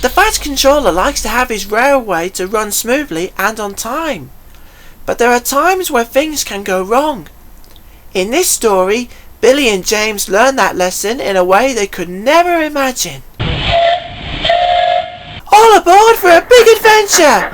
The Fat Controller likes to have his railway to run smoothly and on time. But there are times where things can go wrong. In this story, Billy and James learn that lesson in a way they could never imagine. All aboard for a big adventure!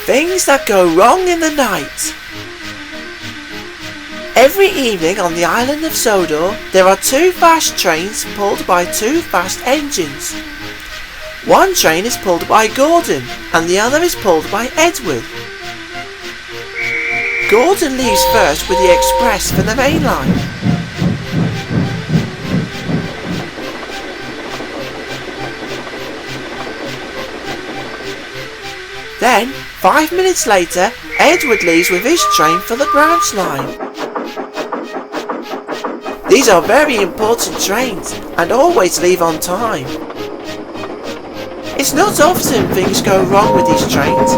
Things that go wrong in the night. Every evening on the island of Sodor, there are 2 fast trains pulled by 2 fast engines. One train is pulled by Gordon and the other is pulled by Edward. Gordon leaves first with the express for the main line. Then, 5 minutes later, Edward leaves with his train for the branch line. These are very important trains and always leave on time. It's not often things go wrong with these trains,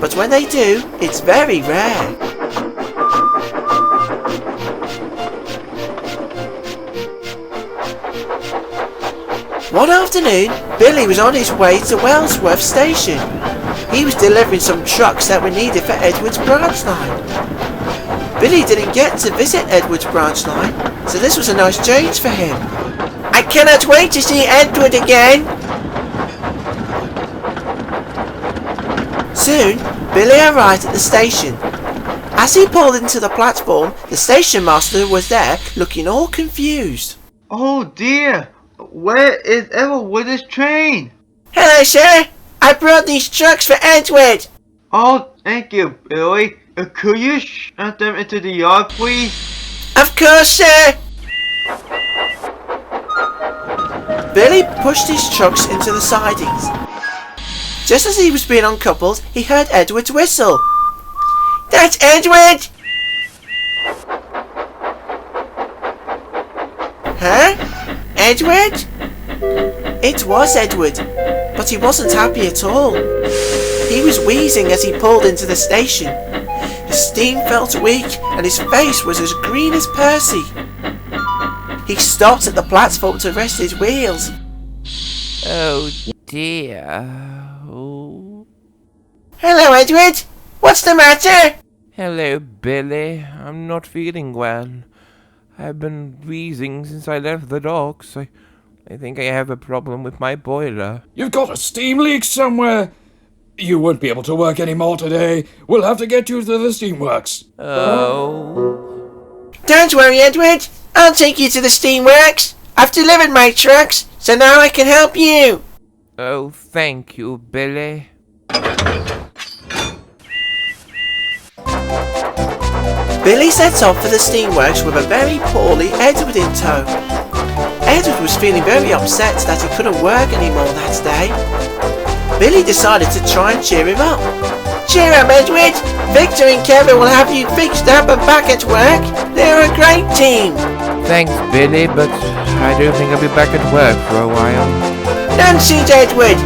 but when they do, it's very rare. One afternoon, Billy was on his way to Wellsworth station. He was delivering some trucks that were needed for Edward's branch line. Billy didn't get to visit Edward's branch line, so this was a nice change for him. I cannot wait to see Edward again! Soon, Billy arrived at the station. As he pulled into the platform, the Stationmaster was there, looking all confused. Oh dear! Where is Edward's train? Hello, sir! I brought these trucks for Edward! Oh, thank you, Billy. Could you shut them into the yard, please? Of course, sir! Billy pushed his trucks into the sidings. Just as he was being uncoupled, he heard Edward's whistle. That's Edward! Huh? Edward? It was Edward, but he wasn't happy at all. He was wheezing as he pulled into the station. His steam felt weak and his face was as green as Percy. He stopped at the platform to rest his wheels. Oh dear. Oh. Hello, Edward. What's the matter? Hello, Billy. I'm not feeling well. I've been wheezing since I left the docks. I think I have a problem with my boiler. You've got a steam leak somewhere. You won't be able to work anymore today. We'll have to get you to the steamworks. Oh. Don't worry, Edward. I'll take you to the steamworks. I've delivered my trucks, so now I can help you. Oh, thank you, Billy. Billy set off for the steamworks with a very poorly Edward in tow. Edward was feeling very upset that he couldn't work anymore that day. Billy decided to try and cheer him up. Cheer up, Edward! Victor and Kevin will have you fixed up and back at work. They're a great team. Thanks, Billy, but I don't think I'll be back at work for a while. Nonsense, Edward!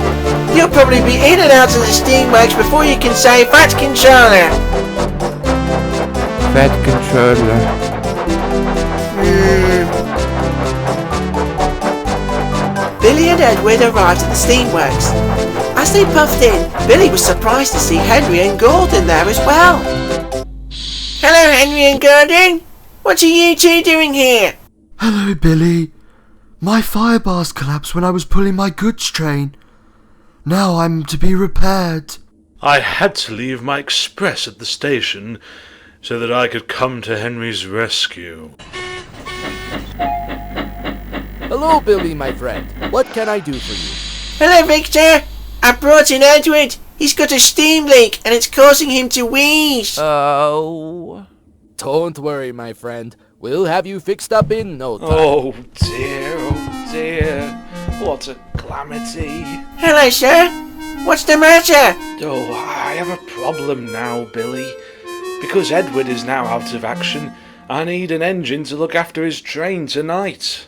You'll probably be in and out of the steamworks before you can say Fat Controller. Fat Controller. Billy and Edward arrived at the steamworks. As they puffed in, Billy was surprised to see Henry and Gordon there as well. Hello, Henry and Gordon. What are you two doing here? Hello, Billy. My fire bars collapsed when I was pulling my goods train. Now I'm to be repaired. I had to leave my express at the station so that I could come to Henry's rescue. Hello, Billy, my friend. What can I do for you? Hello, Victor. I brought in Edward. He's got a steam leak and it's causing him to wheeze. Oh. Don't worry, my friend. We'll have you fixed up in no time. Oh dear. What a calamity. Hello, sir. What's the matter? Oh, I have a problem now, Billy. Because Edward is now out of action, I need an engine to look after his train tonight.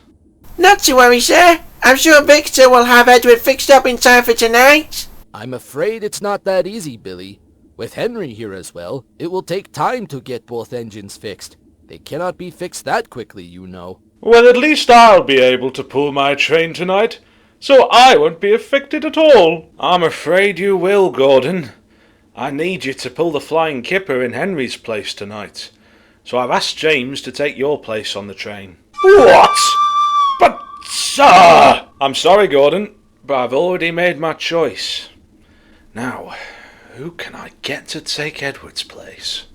Not to worry, sir. I'm sure Victor will have Edward fixed up in time for tonight. I'm afraid it's not that easy, Billy. With Henry here as well, it will take time to get both engines fixed. They cannot be fixed that quickly, you know. Well, at least I'll be able to pull my train tonight, so I won't be affected at all. I'm afraid you will, Gordon. I need you to pull the Flying Kipper in Henry's place tonight, so I've asked James to take your place on the train. What? But, sir! I'm sorry, Gordon, but I've already made my choice. Now, who can I get to take Edward's place?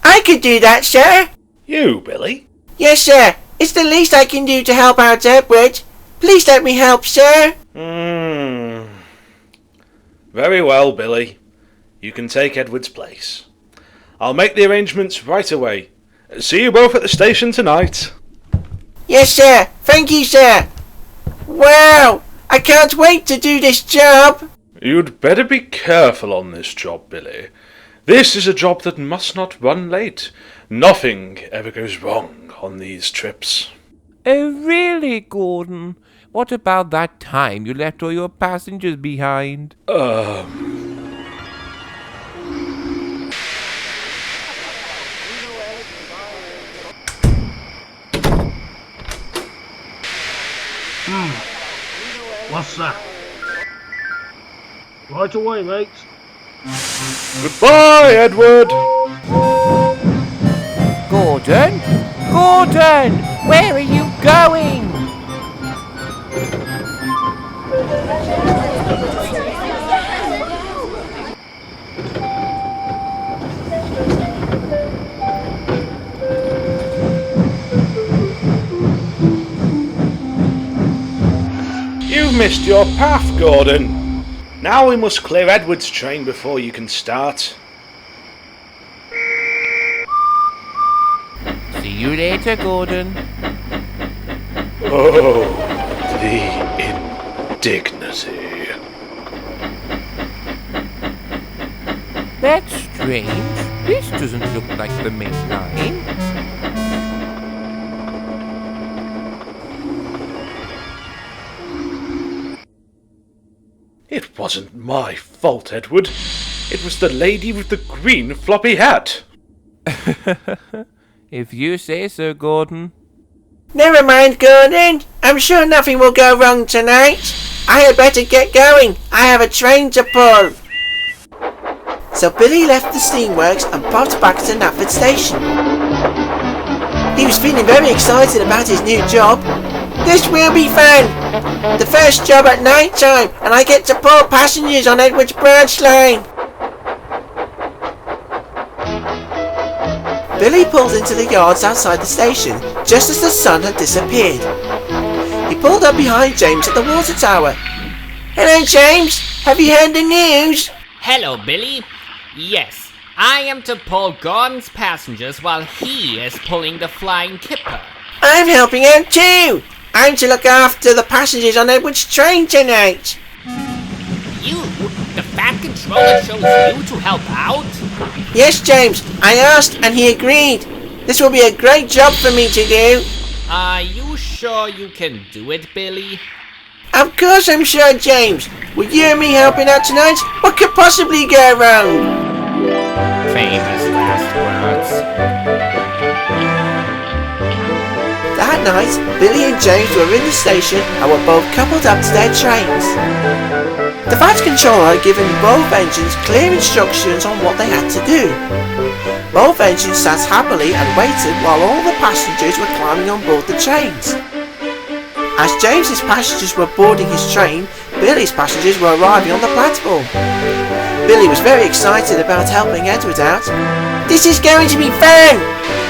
I could do that, sir. You, Billy? Yes, sir. It's the least I can do to help out Edward. Please let me help, sir. Very well, Billy. You can take Edward's place. I'll make the arrangements right away. See you both at the station tonight. Yes, sir. Thank you, sir. Wow! I can't wait to do this job. You'd better be careful on this job, Billy. This is a job that must not run late. Nothing ever goes wrong on these trips. Oh, really, Gordon? What about that time you left all your passengers behind? What's that? Right away, mate. Goodbye, Edward! Gordon? Gordon! Where are you going? You've missed your path, Gordon. Now we must clear Edward's train before you can start. See you later, Gordon. Oh, the indignity. That's strange. This doesn't look like the main line. It wasn't my fault, Edward. It was the lady with the green floppy hat. If you say so, Gordon. Never mind, Gordon. I'm sure nothing will go wrong tonight. I had better get going. I have a train to pull. So Billy left the steamworks and popped back to Knapford station. He was feeling very excited about his new job. This will be fun. The first job at night time, and I get to pull passengers on Edward's branch line. Billy pulled into the yards outside the station just as the sun had disappeared. He pulled up behind James at the water tower. Hello, James. Have you heard the news? Hello, Billy. Yes, I am to pull Gordon's passengers while he is pulling the Flying Kipper. I'm helping out too. I'm to look after the passengers on Edward's train tonight. You? The Fat Controller chose you to help out? Yes, James. I asked and he agreed. This will be a great job for me to do. Are you sure you can do it, Billy? Of course I'm sure, James. With you and me helping out tonight, what could possibly go wrong? Famous last words. That night, Billy and James were in the station and were both coupled up to their trains. The Fat Controller had given both engines clear instructions on what they had to do. Both engines sat happily and waited while all the passengers were climbing on board the trains. As James's passengers were boarding his train, Billy's passengers were arriving on the platform. Billy was very excited about helping Edward out. This is going to be fun!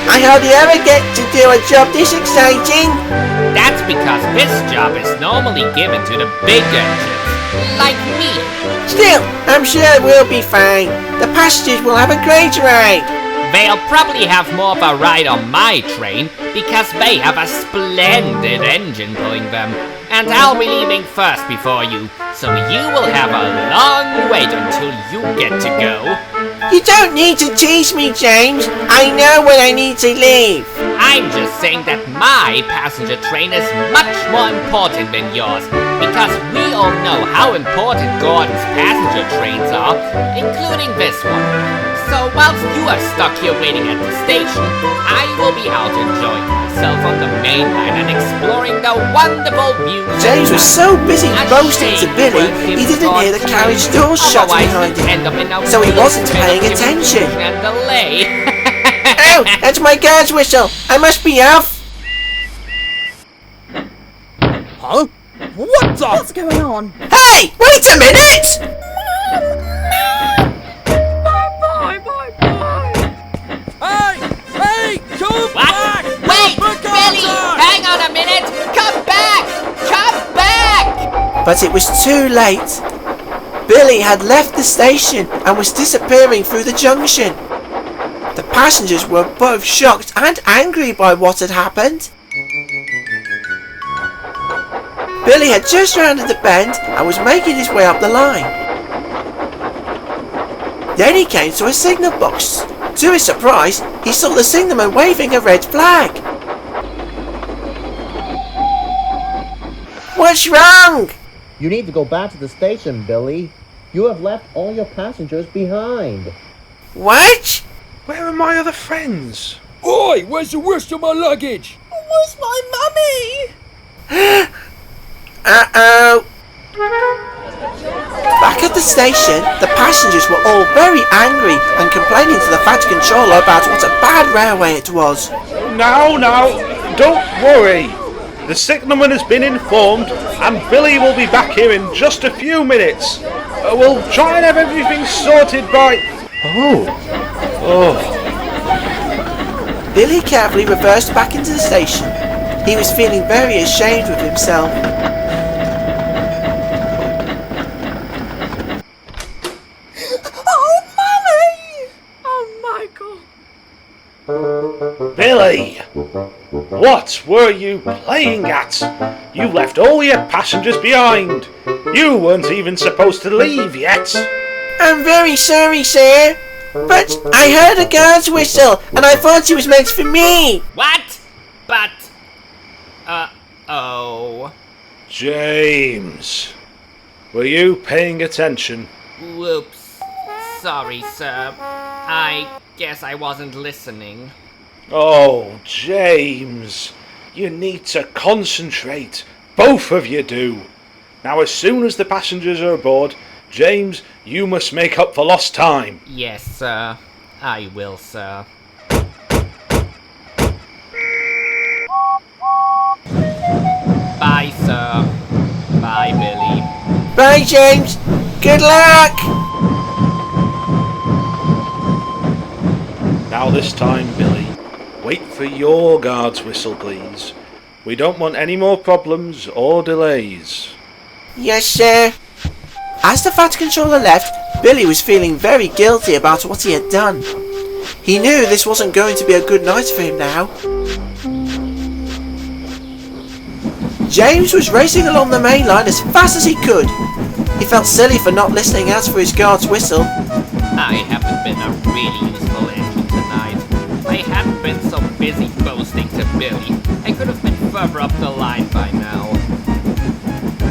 I hardly ever get to do a job this exciting! That's because this job is normally given to the big engines, like me. Still, I'm sure it will be fine. The passengers will have a great ride. They'll probably have more of a ride on my train because they have a splendid engine pulling them. And I'll be leaving first before you, so you will have a long wait until you get to go. You don't need to tease me, James. I know when I need to leave. I'm just saying that my passenger train is much more important than yours, because we all know how important Gordon's passenger trains are, including this one. So whilst you are stuck here waiting at the station, I will be out enjoying myself on the main line and exploring the wonderful views. James was so busy boasting to Billy, he didn't hear the carriage doors shut behind him, so he wasn't paying attention. And delay. Oh, that's my guard's whistle. I must be off. Huh? What the? What's going on? Hey, wait a minute! Hey, come What? back! Wait, Look Billy! outside! Hang on a minute! Come back! Come back! But it was too late. Billy had left the station and was disappearing through the junction. The passengers were both shocked and angry by what had happened. Billy had just rounded the bend and was making his way up the line. Then he came to a signal box. To his surprise, he saw the signalman waving a red flag. What's wrong? You need to go back to the station, Billy. You have left all your passengers behind. What? Where are my other friends? Oi, where's the rest of my luggage? Where's my mummy? Uh-oh. Back at the station, the passengers were all very angry and complaining to the fat controller about what a bad railway it was. Now, don't worry. The signalman has been informed and Billy will be back here in just a few minutes. We'll try and have everything sorted by... Oh. Billy carefully reversed back into the station. He was feeling very ashamed with himself. Oh, Mummy! Oh, Michael. Billy! What were you playing at? You left all your passengers behind. You weren't even supposed to leave yet. I'm very sorry, sir. But I heard a guard's whistle and I thought it was meant for me. What? But... oh... James, were you paying attention? Whoops. Sorry, sir. I guess I wasn't listening. Oh, James, you need to concentrate. Both of you do. Now, as soon as the passengers are aboard, James, you must make up for lost time. Yes, sir. I will, sir. Bye, sir. Bye, Billy. Bye, James. Good luck. Now this time, Billy, wait for your guard's whistle, please. We don't want any more problems or delays. Yes, sir. As the fat controller left, Billy was feeling very guilty about what he had done. He knew this wasn't going to be a good night for him now. James was racing along the main line as fast as he could. He felt silly for not listening out for his guard's whistle. I haven't been a really useful engine tonight. I hadn't been so busy boasting to Billy. I could have been further up the line by now.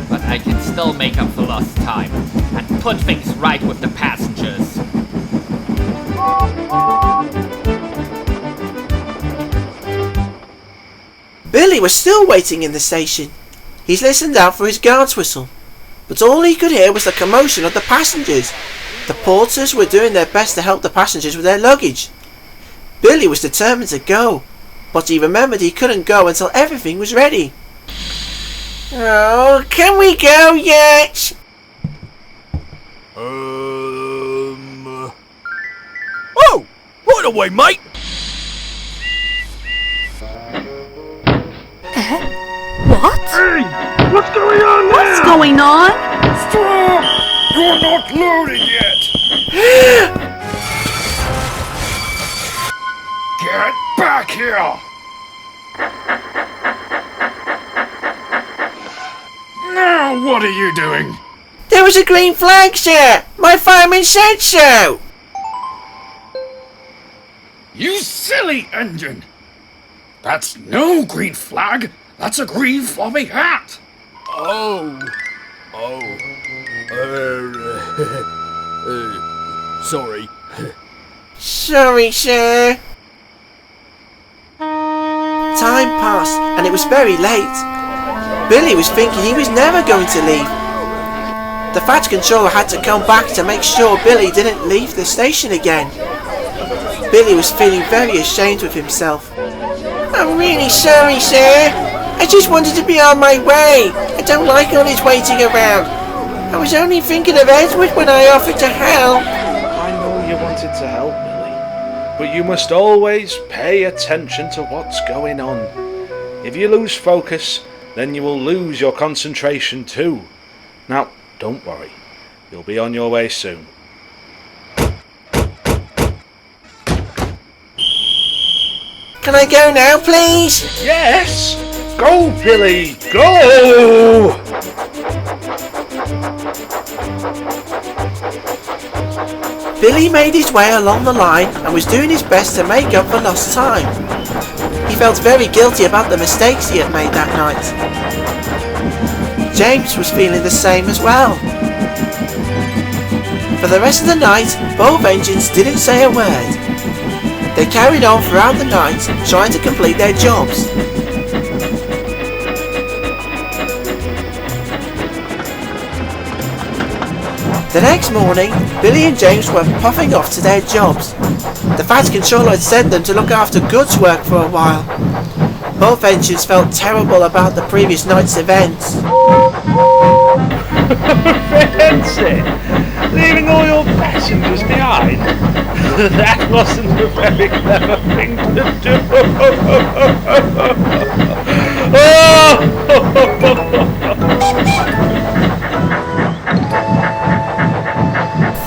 But I can still make up for lost time and put things right with the passengers. Billy was still waiting in the station. He's listened out for his guard's whistle, but all he could hear was the commotion of the passengers. The porters were doing their best to help the passengers with their luggage. Billy was determined to go, but he remembered he couldn't go until everything was ready. Oh, can we go yet? Oh! Right away, mate! What? Hey, what's going on now? What's going on? Stop! You're not loaded yet! Get back here! Now what are you doing? There was a green flag, sir! My fireman said so! You silly engine! That's no green flag! That's a green floppy hat! Sorry. Sorry, sir. Time passed and it was very late. Billy was thinking he was never going to leave. The Fat Controller had to come back to make sure Billy didn't leave the station again. Billy was feeling very ashamed with himself. I'm really sorry, sir. I just wanted to be on my way. I don't like all this waiting around. I was only thinking of Edward when I offered to help. I know you wanted to help, Billy, but you must always pay attention to what's going on. If you lose focus, then you will lose your concentration too. Now, don't worry. You'll be on your way soon. Can I go now, please? Yes! Go, Billy! Go! Billy made his way along the line and was doing his best to make up for lost time. He felt very guilty about the mistakes he had made that night. James was feeling the same as well. For the rest of the night, both engines didn't say a word. They carried on throughout the night, trying to complete their jobs. The next morning, Billy and James were puffing off to their jobs. The Fat Controller had sent them to look after goods work for a while. Both engines felt terrible about the previous night's events. Fancy! Leaving all your passengers behind? That wasn't a very clever thing to do.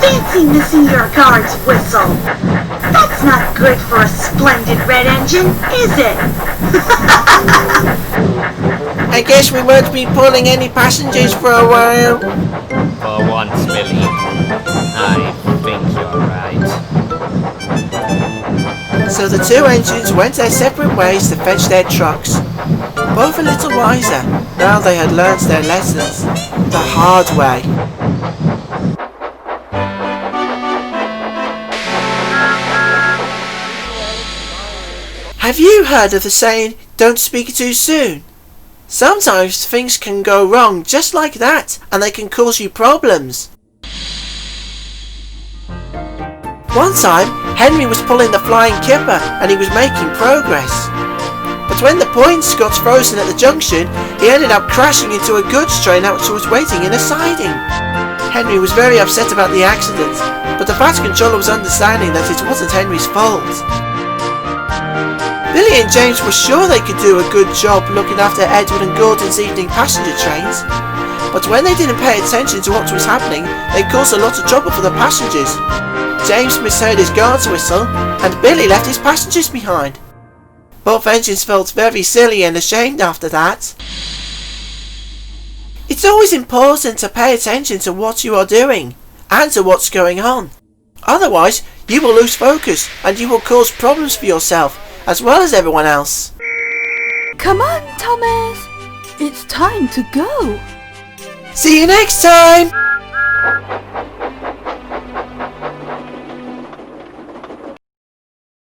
Fancy missing your guard's whistle. That's not good for a splendid red engine, is it? I guess we won't be pulling any passengers for a while. For once, Billy. I think you're right. So the two engines went their separate ways to fetch their trucks. Both a little wiser, now they had learnt their lessons the hard way. Have you heard of the saying, don't speak too soon? Sometimes things can go wrong just like that, and they can cause you problems. One time, Henry was pulling the Flying Kipper and he was making progress. But when the points got frozen at the junction, he ended up crashing into a goods train which was waiting in a siding. Henry was very upset about the accident, but the Fat Controller was understanding that it wasn't Henry's fault. Billy and James were sure they could do a good job looking after Edward and Gordon's evening passenger trains, but when they didn't pay attention to what was happening, they caused a lot of trouble for the passengers. James misheard his guard's whistle, and Billy left his passengers behind. Both engines felt very silly and ashamed after that. It's always important to pay attention to what you are doing, and to what's going on. Otherwise, you will lose focus, and you will cause problems for yourself, as well as everyone else. Come on, Thomas. It's time to go. See you next time!